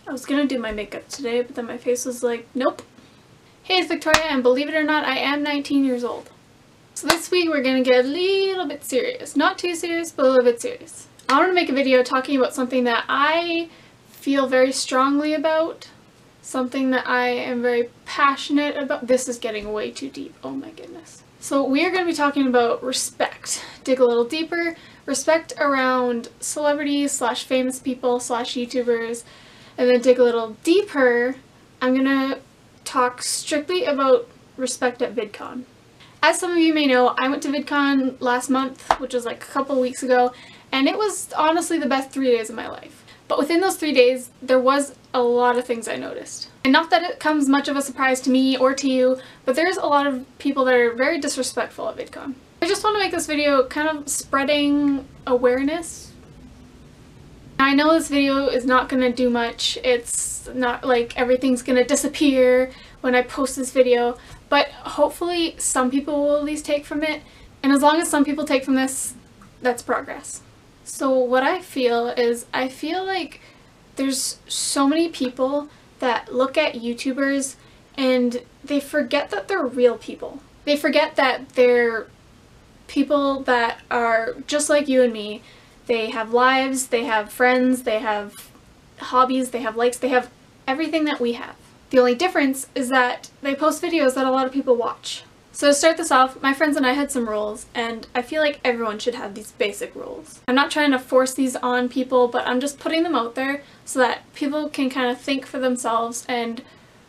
I was gonna do my makeup today, but then my face was like, nope. Hey, it's Victoria, and believe it or not, I am 19 years old. So this week we're gonna get a little bit serious. Not too serious, but a little bit serious. I want to make a video talking about something that I feel very strongly about. Something that I am very passionate about. This is getting way too deep. Oh my goodness. So we are going to be talking about respect. Dig a little deeper. Respect around celebrities / famous people / YouTubers. And then dig a little deeper. I'm going to talk strictly about respect at VidCon. As some of you may know, I went to VidCon last month, which was like a couple weeks ago, and it was honestly the best 3 days of my life. But within those 3 days, there was a lot of things I noticed. And not that it comes much of a surprise to me or to you, but there's a lot of people that are very disrespectful at VidCon. I just want to make this video kind of spreading awareness. Now, I know this video is not going to do much. It's not like everything's going to disappear when I post this video, but hopefully some people will at least take from it. And as long as some people take from this, that's progress. So what I feel is, I feel like there's so many people that look at YouTubers and they forget that they're real people. They forget that they're people that are just like you and me. They have lives, they have friends, they have hobbies, they have likes, they have everything that we have. The only difference is that they post videos that a lot of people watch. So to start this off, my friends and I had some rules, and I feel like everyone should have these basic rules. I'm not trying to force these on people, but I'm just putting them out there so that people can kind of think for themselves and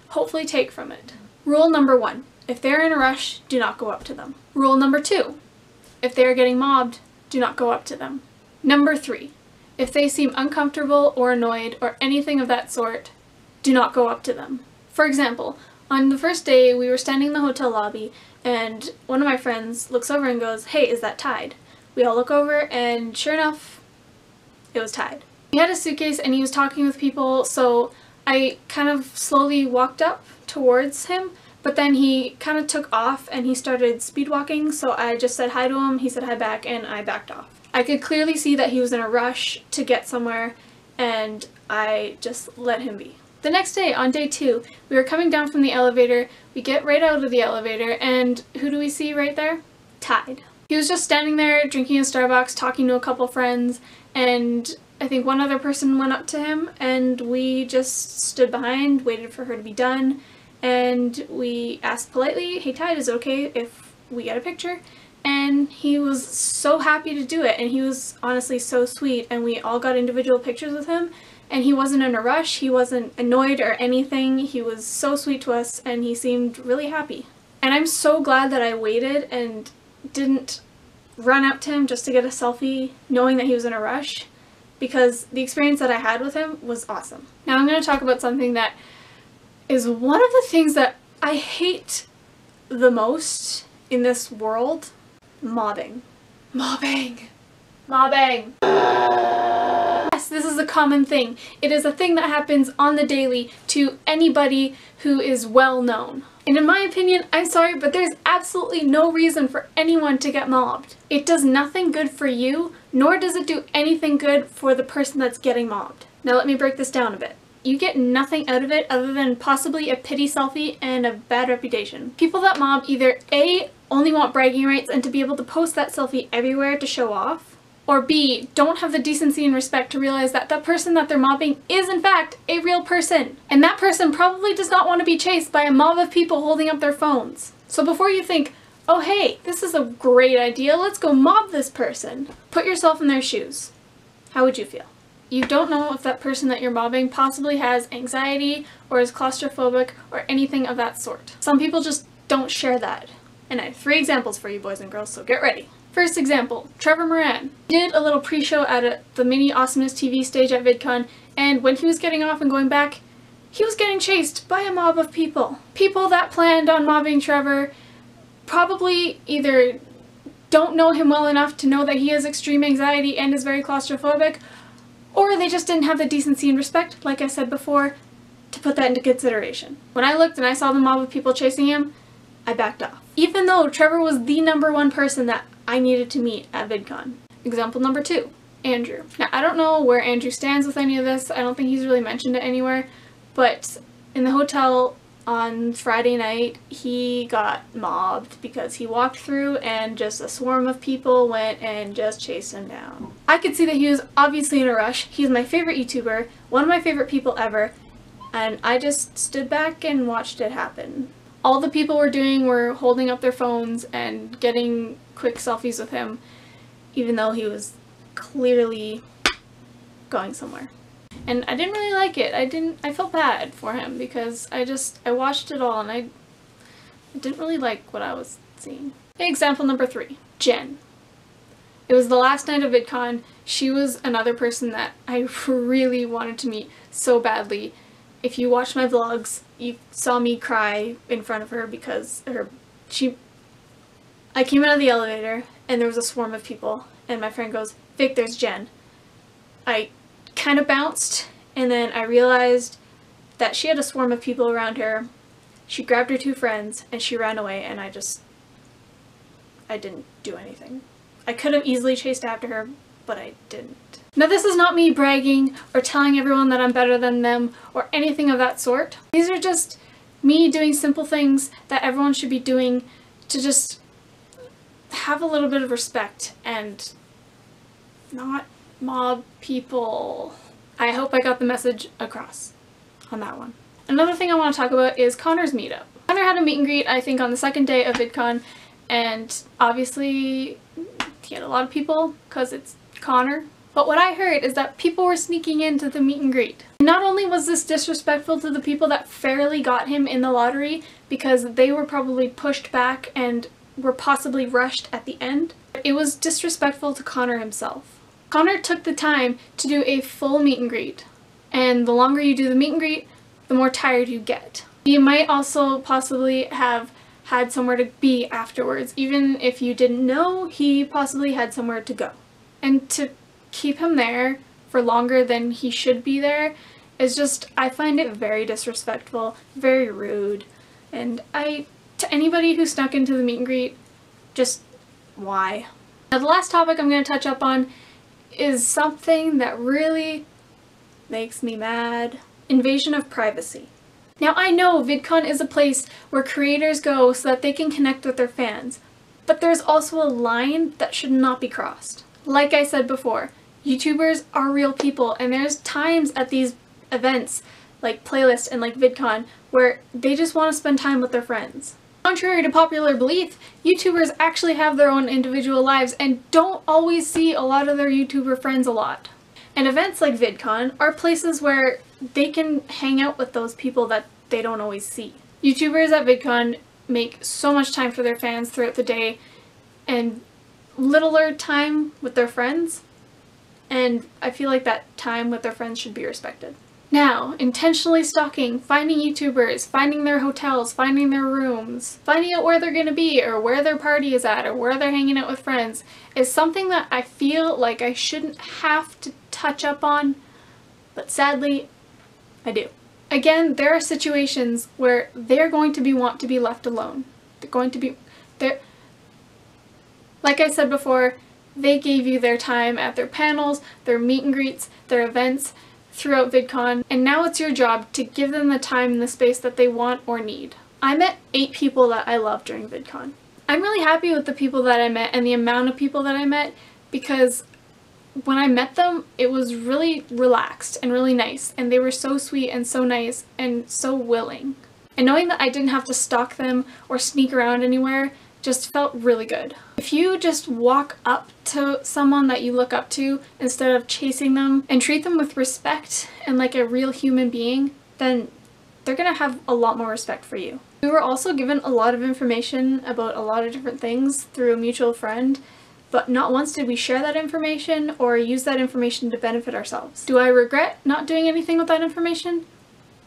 hopefully take from it. Rule number 1, if they're in a rush, do not go up to them. Rule number 2, if they are getting mobbed, do not go up to them. Number 3, if they seem uncomfortable or annoyed or anything of that sort, do not go up to them. For example, on the first day, we were standing in the hotel lobby, and one of my friends looks over and goes, "Hey, is that Tide?" We all look over, and sure enough, it was Tide. He had a suitcase and he was talking with people, so I kind of slowly walked up towards him, but then he kind of took off and he started speed walking, so I just said hi to him, he said hi back, and I backed off. I could clearly see that he was in a rush to get somewhere, and I just let him be. The next day, on day 2, we were coming down from the elevator. We get right out of the elevator, and who do we see right there? Tide. He was just standing there drinking a Starbucks, talking to a couple friends, and I think one other person went up to him, and we just stood behind, waited for her to be done, and we asked politely, "Hey Tide, is it okay if we get a picture?" And he was so happy to do it, and he was honestly so sweet, and we all got individual pictures with him. And he wasn't in a rush, he wasn't annoyed or anything, he was so sweet to us and he seemed really happy. And I'm so glad that I waited and didn't run up to him just to get a selfie knowing that he was in a rush, because the experience that I had with him was awesome. Now I'm going to talk about something that is one of the things that I hate the most in this world: mobbing. Mobbing! Mobbing! Yes, this is a common thing. It is a thing that happens on the daily to anybody who is well known. And in my opinion, I'm sorry, but there's absolutely no reason for anyone to get mobbed. It does nothing good for you, nor does it do anything good for the person that's getting mobbed. Now let me break this down a bit. You get nothing out of it other than possibly a pity selfie and a bad reputation. People that mob either A, only want bragging rights and to be able to post that selfie everywhere to show off, or B, don't have the decency and respect to realize that that person that they're mobbing is in fact a real person. And that person probably does not want to be chased by a mob of people holding up their phones. So before you think, "Oh hey, this is a great idea, let's go mob this person," put yourself in their shoes. How would you feel? You don't know if that person that you're mobbing possibly has anxiety or is claustrophobic or anything of that sort. Some people just don't share that. And I have 3 examples for you boys and girls, so get ready. First example, Trevor Moran. He did a little pre-show at the Mini Awesomeness TV stage at VidCon, and when he was getting off and going back, he was getting chased by a mob of people. People that planned on mobbing Trevor probably either don't know him well enough to know that he has extreme anxiety and is very claustrophobic, or they just didn't have the decency and respect, like I said before, to put that into consideration. When I looked and I saw the mob of people chasing him, I backed off. Even though Trevor was the #1 person that I needed to meet at VidCon. Example number 2. Andrew. Now, I don't know where Andrew stands with any of this. I don't think he's really mentioned it anywhere, but in the hotel on Friday night, he got mobbed because he walked through and just a swarm of people went and just chased him down. I could see that he was obviously in a rush. He's my favorite YouTuber, one of my favorite people ever, and I just stood back and watched it happen. All the people were doing were holding up their phones and getting quick selfies with him, even though he was clearly going somewhere. And I didn't really like it. I felt bad for him because I watched it all and I didn't really like what I was seeing. Example number 3, Jen. It was the last night of VidCon. She was another person that I really wanted to meet so badly. If you watched my vlogs, you saw me cry in front of her because I came out of the elevator and there was a swarm of people and my friend goes, "Vic, there's Jen." I kind of bounced and then I realized that she had a swarm of people around her. She grabbed her 2 friends and she ran away, and I didn't do anything. I could have easily chased after her, but I didn't. Now, this is not me bragging or telling everyone that I'm better than them or anything of that sort. These are just me doing simple things that everyone should be doing to just have a little bit of respect and not mob people. I hope I got the message across on that one. Another thing I want to talk about is Connor's meetup. Connor had a meet and greet, I think, on the 2nd day of VidCon, and obviously he had a lot of people because it's Connor. But what I heard is that people were sneaking into the meet and greet. Not only was this disrespectful to the people that fairly got him in the lottery because they were probably pushed back and were possibly rushed at the end, it was disrespectful to Connor himself. Connor took the time to do a full meet and greet, and the longer you do the meet and greet, the more tired you get. You might also possibly have had somewhere to be afterwards. Even if you didn't know, he possibly had somewhere to go. And to keep him there for longer than he should be there is just, I find it very disrespectful, very rude, and to anybody who snuck into the meet and greet, just why? Now, the last topic I'm going to touch up on is something that really makes me mad. Invasion of privacy. Now, I know VidCon is a place where creators go so that they can connect with their fans, but there's also a line that should not be crossed. Like I said before, YouTubers are real people, and there's times at these events, like Playlist and like VidCon, where they just want to spend time with their friends. Contrary to popular belief, YouTubers actually have their own individual lives and don't always see a lot of their YouTuber friends a lot. And events like VidCon are places where they can hang out with those people that they don't always see. YouTubers at VidCon make so much time for their fans throughout the day and littler time with their friends, and I feel like that time with their friends should be respected. Now, intentionally stalking, finding YouTubers, finding their hotels, finding their rooms, finding out where they're going to be or where their party is at or where they're hanging out with friends is something that I feel like I shouldn't have to touch up on, but sadly, I do. Again, there are situations where they're going to want to be left alone. Like I said before, they gave you their time at their panels, their meet and greets, their events, throughout VidCon, and now it's your job to give them the time and the space that they want or need. I met 8 people that I loved during VidCon. I'm really happy with the people that I met and the amount of people that I met because when I met them, it was really relaxed and really nice, and they were so sweet and so nice and so willing. And knowing that I didn't have to stalk them or sneak around anywhere just felt really good. If you just walk up to someone that you look up to instead of chasing them and treat them with respect and like a real human being, then they're gonna have a lot more respect for you. We were also given a lot of information about a lot of different things through a mutual friend, but not once did we share that information or use that information to benefit ourselves. Do I regret not doing anything with that information?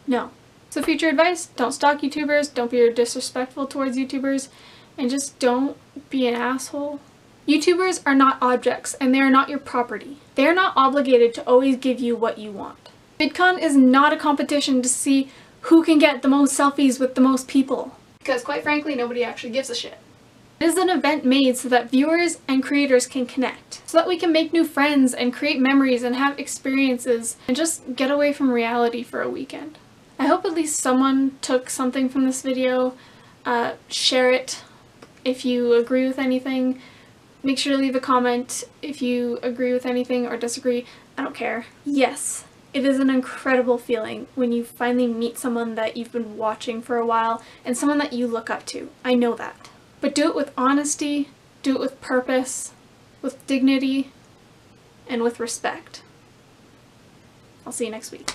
No. So future advice, don't stalk YouTubers, don't be disrespectful towards YouTubers, and just don't be an asshole. YouTubers are not objects, and they are not your property. They are not obligated to always give you what you want. VidCon is not a competition to see who can get the most selfies with the most people. Because quite frankly, nobody actually gives a shit. It is an event made so that viewers and creators can connect, so that we can make new friends and create memories and have experiences and just get away from reality for a weekend. I hope at least someone took something from this video. Share it if you agree with anything. Make sure to leave a comment if you agree with anything or disagree. I don't care. Yes, it is an incredible feeling when you finally meet someone that you've been watching for a while and someone that you look up to. I know that. But do it with honesty, do it with purpose, with dignity, and with respect. I'll see you next week.